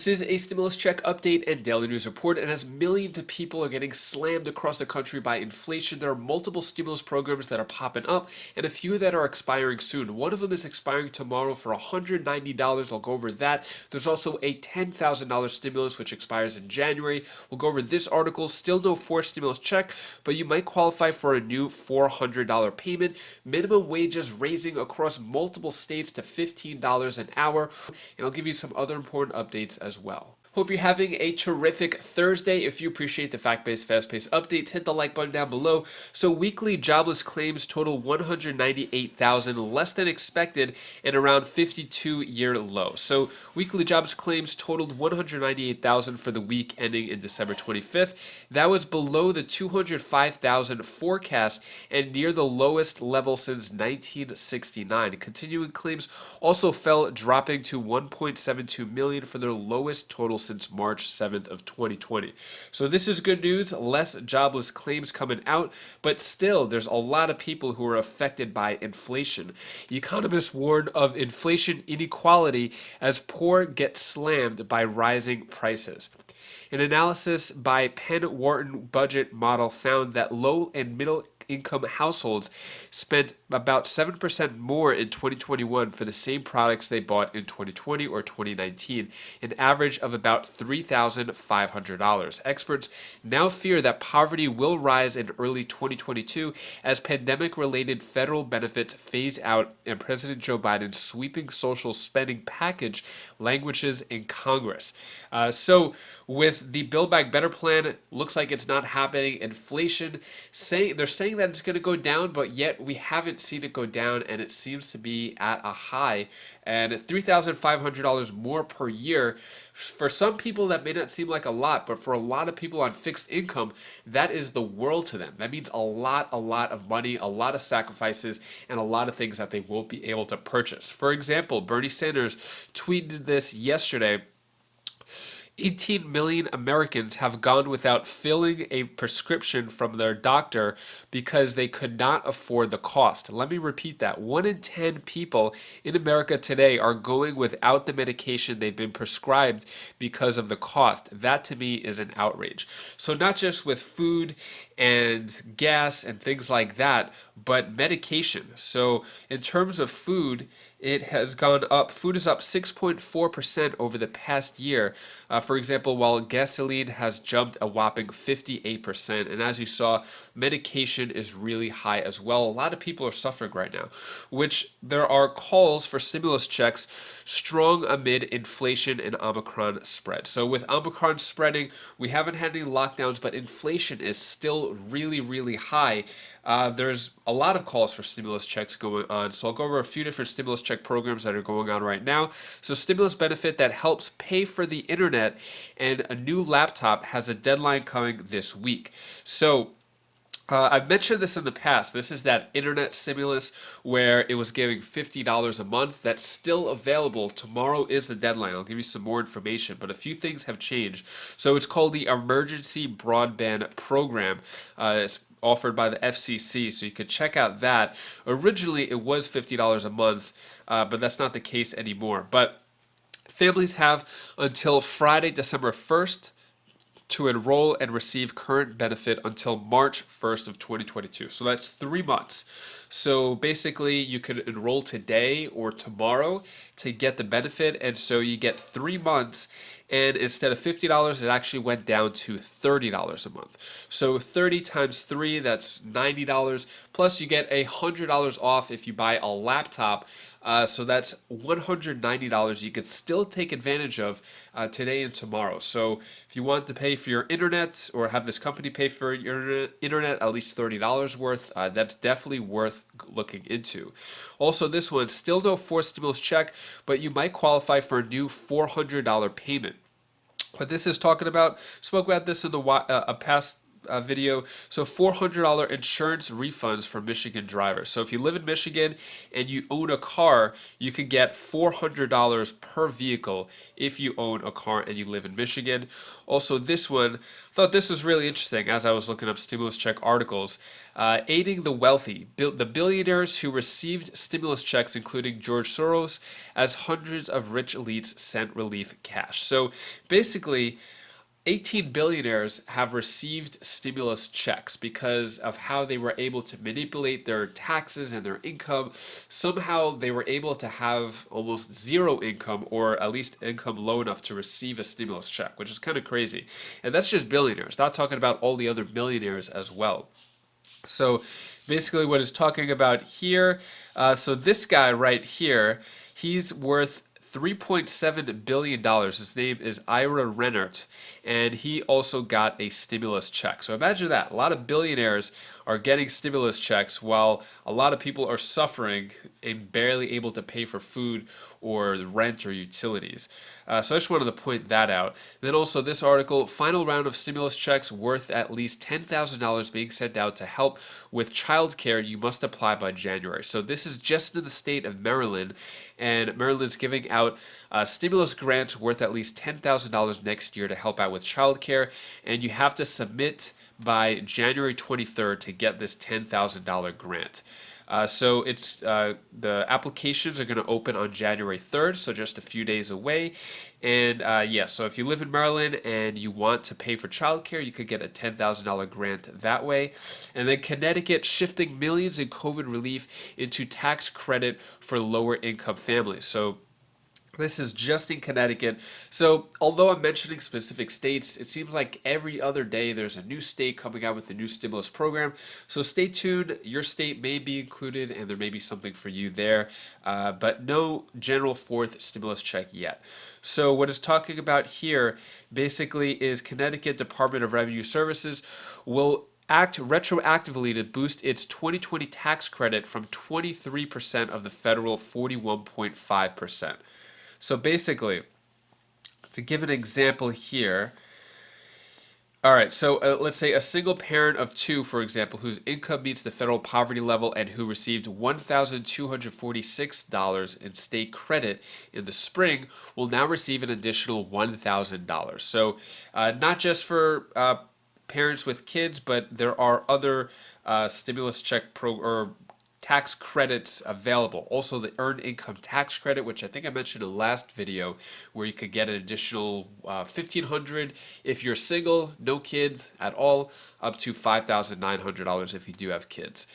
This is a stimulus check update and daily news report, and as millions of people are getting slammed across the country by inflation, there are multiple stimulus programs that are popping up and a few that are expiring soon. One of them is expiring tomorrow for $190. I'll go over that. There's also a $10,000 stimulus which expires in January. We'll go over this article. Still no forced stimulus check, but you might qualify for a new $400 payment. Minimum wages raising across multiple states to $15 an hour, and I'll give you some other important updates as well. Hope you're having a terrific Thursday. If you appreciate the fact-based, fast-paced updates, hit the like button down below. So weekly jobless claims total 198,000, less than expected, and around 52-year low. So weekly jobs claims totaled 198,000 for the week ending in December 25th. That was below the 205,000 forecast and near the lowest level since 1969. Continuing claims also fell, dropping to 1.72 million for their lowest total since March 7th of 2020. So this is good news, less jobless claims coming out, but still there's a lot of people who are affected by inflation. Economists warn of inflation inequality as poor get slammed by rising prices. An analysis by Penn Wharton budget model found that low and middle income households spent about 7% more in 2021 for the same products they bought in 2020 or 2019, an average of about $3,500. Experts now fear that poverty will rise in early 2022 as pandemic-related federal benefits phase out and President Joe Biden's sweeping social spending package languishes in Congress. So with the Build Back Better plan, looks like it's not happening. Inflation, they're saying that it's going to go down, but yet we haven't seen it go down, and it seems to be at a high. And $3,500 more per year, for some people that may not seem like a lot, but for a lot of people on fixed income, that is the world to them. That means a lot of money, a lot of sacrifices, and a lot of things that they won't be able to purchase. For example, Bernie Sanders tweeted this yesterday. 18 million Americans have gone without filling a prescription from their doctor because they could not afford the cost. Let me repeat that. 1 in 10 people in America today are going without the medication they've been prescribed because of the cost. That to me is an outrage. So not just with food and gas and things like that, but medication. So in terms of food, it has gone up. Food is up 6.4% over the past year. For example, while gasoline has jumped a whopping 58%. And as you saw, medication is really high as well. A lot of people are suffering right now, which there are calls for stimulus checks strong amid inflation and Omicron spread. So with Omicron spreading, we haven't had any lockdowns, but inflation is still really high. There's a lot of calls for stimulus checks going on. So I'll go over a few different stimulus check programs that are going on right now. So stimulus benefit that helps pay for the internet and a new laptop has a deadline coming this week. So I've mentioned this in the past. This is that internet stimulus where it was giving $50 a month. That's still available. Tomorrow is the deadline. I'll give you some more information, but a few things have changed. So it's called the Emergency Broadband Program. It's offered by the FCC, so you could check out that. Originally, it was $50 a month, but that's not the case anymore. But families have until Friday, December 1st, to enroll and receive current benefit until March 1st of 2022. So that's 3 months. So basically you could enroll today or tomorrow to get the benefit, and so you get 3 months, and instead of $50, it actually went down to $30 a month. So 30 times 3, that's $90, plus you get $100 off if you buy a laptop. So that's $190 you could still take advantage of today and tomorrow. So if you want to pay for your internet or have this company pay for your internet at least $30 worth, that's definitely worth looking into. Also, this one, still no forced stimulus check, but you might qualify for a new $400 payment. What this is talking about, spoke about this in the past video. So $400 insurance refunds for Michigan drivers. So if you live in Michigan and you own a car, you can get $400 per vehicle if you own a car and you live in Michigan. Also, this one, I thought this was really interesting as I was looking up stimulus check articles. Aiding the wealthy, the billionaires who received stimulus checks, including George Soros, as hundreds of rich elites sent relief cash. So basically, 18 billionaires have received stimulus checks because of how they were able to manipulate their taxes and their income. Somehow they were able to have almost zero income, or at least income low enough to receive a stimulus check, which is kind of crazy. And that's just billionaires, not talking about all the other millionaires as well. So basically what it's talking about here, so this guy right here, he's worth $3.7 billion. His name is Ira Rennert, and he also got a stimulus check. So imagine that. A lot of billionaires are getting stimulus checks while a lot of people are suffering and barely able to pay for food or rent or utilities. So I just wanted to point that out. Then also this article, final round of stimulus checks worth at least $10,000 being sent out to help with childcare. You must apply by January. So this is just in the state of Maryland, and Maryland's giving out stimulus grants worth at least $10,000 next year to help out with childcare, and you have to submit by January 23rd to get this $10,000 grant. So it's the applications are going to open on January 3rd, so just a few days away. And yeah, so if you live in Maryland and you want to pay for childcare, you could get a $10,000 grant that way. And then Connecticut shifting millions in COVID relief into tax credit for lower income families. So this is just in Connecticut. So although I'm mentioning specific states, it seems like every other day there's a new state coming out with a new stimulus program. So stay tuned. Your state may be included and there may be something for you there, but no general fourth stimulus check yet. So what it's talking about here basically is Connecticut Department of Revenue Services will act retroactively to boost its 2020 tax credit from 23% of the federal 41.5%. So basically, to give an example here, all right, so let's say a single parent of two, for example, whose income meets the federal poverty level and who received $1,246 in state credit in the spring will now receive an additional $1,000. So not just for parents with kids, but there are other stimulus check or tax credits available. Also the earned income tax credit, which I think I mentioned in the last video, where you could get an additional $1,500 if you're single, no kids at all, up to $5,900 if you do have kids.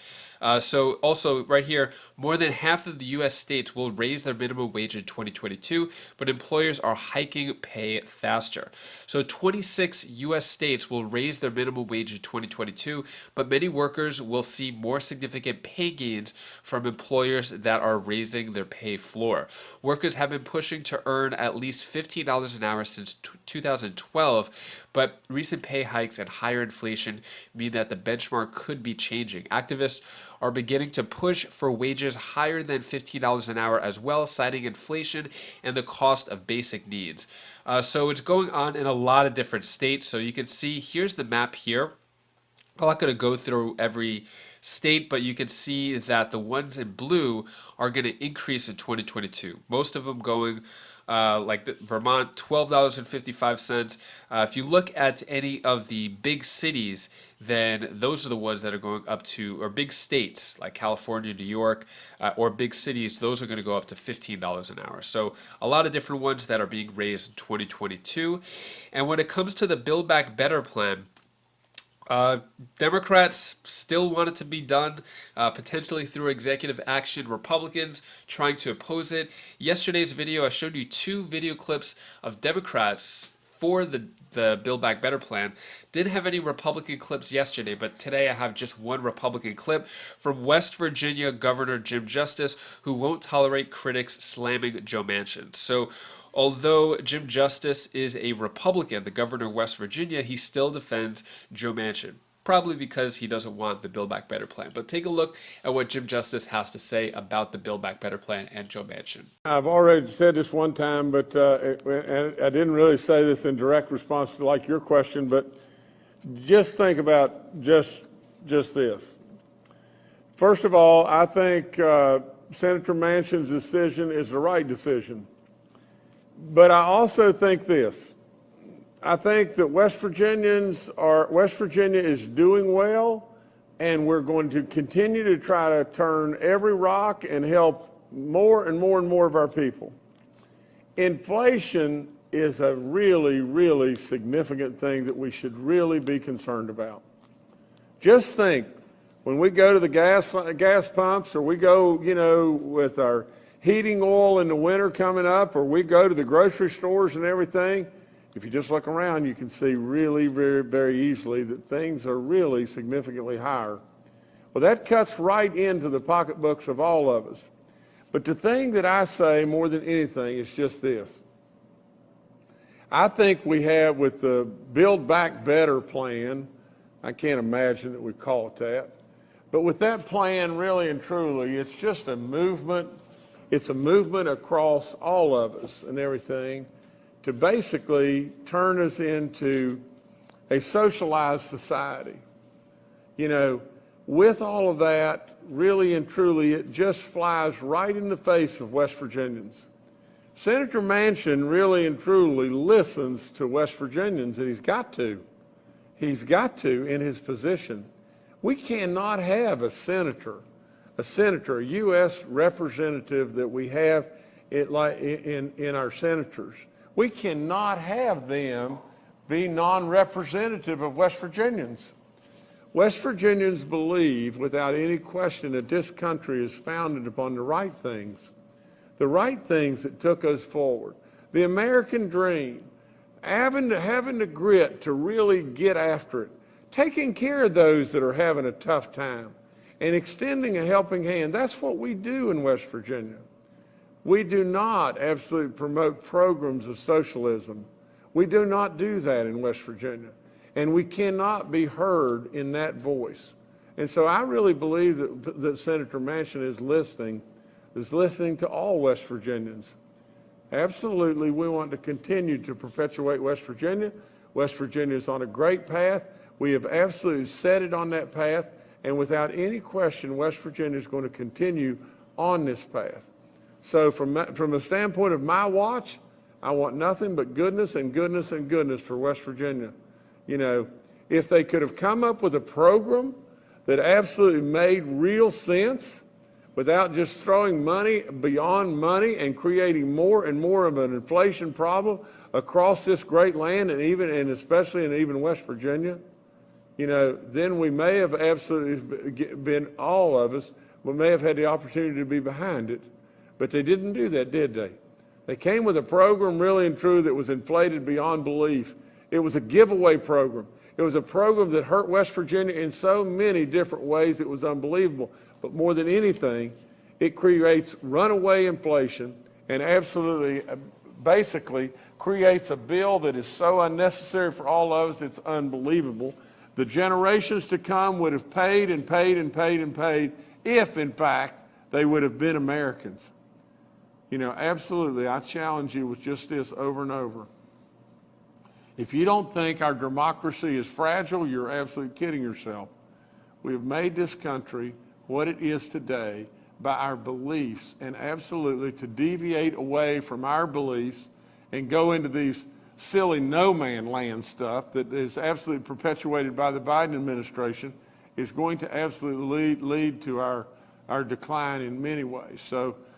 So also right here, more than half of the U.S. states will raise their minimum wage in 2022, but employers are hiking pay faster. So 26 U.S. states will raise their minimum wage in 2022, but many workers will see more significant pay gains from employers that are raising their pay floor. Workers have been pushing to earn at least $15 an hour since 2012, but recent pay hikes and higher inflation mean that the benchmark could be changing. Activists are beginning to push for wages higher than $15 an hour as well, citing inflation and the cost of basic needs. So it's going on in a lot of different states. So you can see, here's the map here. I'm not going to go through every state, but you can see that the ones in blue are going to increase in 2022. Most of them going like Vermont, $12.55. If you look at any of the big cities, then those are the ones that are going up to, or big states like California, New York, or big cities, those are going to go up to $15 an hour. So a lot of different ones that are being raised in 2022. And when it comes to the Build Back Better plan, Democrats still want it to be done, potentially through executive action. Republicans trying to oppose it. Yesterday's video, I showed you two video clips of Democrats for the Build Back Better plan. Didn't have any Republican clips yesterday, but today I have just one Republican clip from West Virginia Governor Jim Justice, who won't tolerate critics slamming Joe Manchin. So although Jim Justice is a Republican, the governor of West Virginia, he still defends Joe Manchin, probably because he doesn't want the Build Back Better plan. But take a look at what Jim Justice has to say about the Build Back Better plan and Joe Manchin. I've already said this one time, but and I didn't really say this in direct response to like your question, but just think about just this. First of all, I think Senator Manchin's decision is the right decision. But I also think this. I think that West Virginia is doing well, and we're going to continue to try to turn every rock and help more and more and more of our people. Inflation is a really, really significant thing that we should really be concerned about. Just think, when we go to the gas pumps, or we go, with our heating oil in the winter coming up, or we go to the grocery stores and everything, if you just look around, you can see really very, very easily that things are really significantly higher. Well, that cuts right into the pocketbooks of all of us. But the thing that I say more than anything is just this. I think we have, with the Build Back Better plan, I can't imagine that we call it that, but with that plan, really and truly, it's just a movement. It's a movement across all of us and everything to basically turn us into a socialized society. With all of that, really and truly, it just flies right in the face of West Virginians. Senator Manchin really and truly listens to West Virginians, and he's got to. He's got to in his position. We cannot have a senator, a U.S. representative that we have in our senators. We cannot have them be non-representative of West Virginians. West Virginians believe, without any question, that this country is founded upon the right things that took us forward. The American dream, having the grit to really get after it, taking care of those that are having a tough time, and extending a helping hand. That's what we do in West Virginia. We do not absolutely promote programs of socialism. We do not do that in West Virginia. And we cannot be heard in that voice. And so I really believe that Senator Manchin is listening to all West Virginians. Absolutely, we want to continue to perpetuate West Virginia. West Virginia is on a great path. We have absolutely set it on that path. And without any question, West Virginia is going to continue on this path. So from a standpoint of my watch, I want nothing but goodness and goodness and goodness for West Virginia. If they could have come up with a program that absolutely made real sense without just throwing money beyond money and creating more and more of an inflation problem across this great land, and especially in West Virginia, then we may have absolutely been, all of us, we may have had the opportunity to be behind it. But they didn't do that, did they? They came with a program really and true that was inflated beyond belief. It was a giveaway program. It was a program that hurt West Virginia in so many different ways it was unbelievable. But more than anything, it creates runaway inflation and absolutely, basically creates a bill that is so unnecessary for all of us, it's unbelievable. The generations to come would have paid and paid and paid and paid if, in fact, they would have been Americans. Absolutely, I challenge you with just this over and over. If you don't think our democracy is fragile, you're absolutely kidding yourself. We have made this country what it is today by our beliefs, and absolutely to deviate away from our beliefs and go into these silly no-man land stuff that is absolutely perpetuated by the Biden administration is going to absolutely lead to our decline in many ways.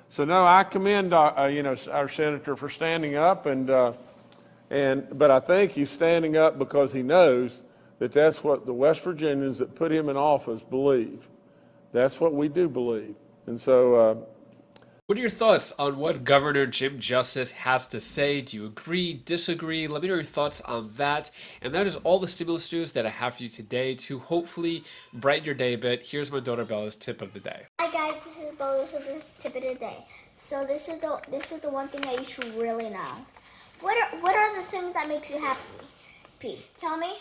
So no, I commend our senator for standing up, but I think he's standing up because he knows that that's what the West Virginians that put him in office believe. That's what we do believe. And so what are your thoughts on what Governor Jim Justice has to say? Do you agree, disagree? Let me know your thoughts on that. And that is all the stimulus news that I have for you today to hopefully brighten your day a bit. Here's my daughter Bella's tip of the day. Hi guys, this is Bella. This is the tip of the day. So this is the one thing that you should really know. What are the things that makes you happy? Tell me.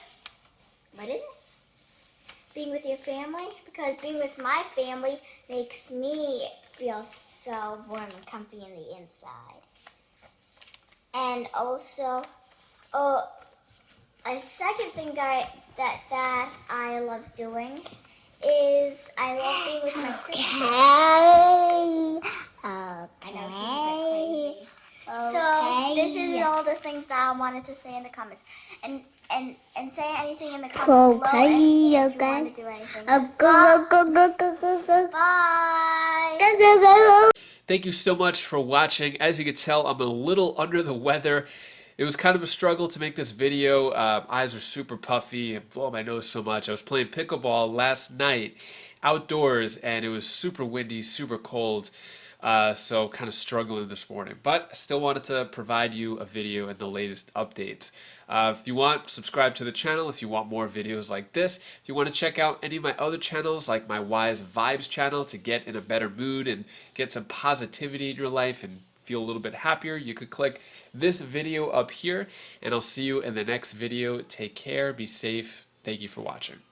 What is it? Being with your family? Because being with my family makes me feel so warm and comfy in the inside. And also, A second thing that I love doing is I love being with my sister. I know she's a bit crazy. So this is all the things that I wanted to say in the comments. And say anything in the comments below if you want to do anything. Bye. Thank you so much for watching. As you can tell, I'm a little under the weather. It was kind of a struggle to make this video. Eyes are super puffy and blowing my nose so much. I was playing pickleball last night outdoors and it was super windy, super cold. So kind of struggling this morning, but I still wanted to provide you a video and the latest updates. If you want, subscribe to the channel if you want more videos like this. If you want to check out any of my other channels, like my Wise Vibes channel to get in a better mood and get some positivity in your life and feel a little bit happier, you could click this video up here, and I'll see you in the next video. Take care, be safe. Thank you for watching.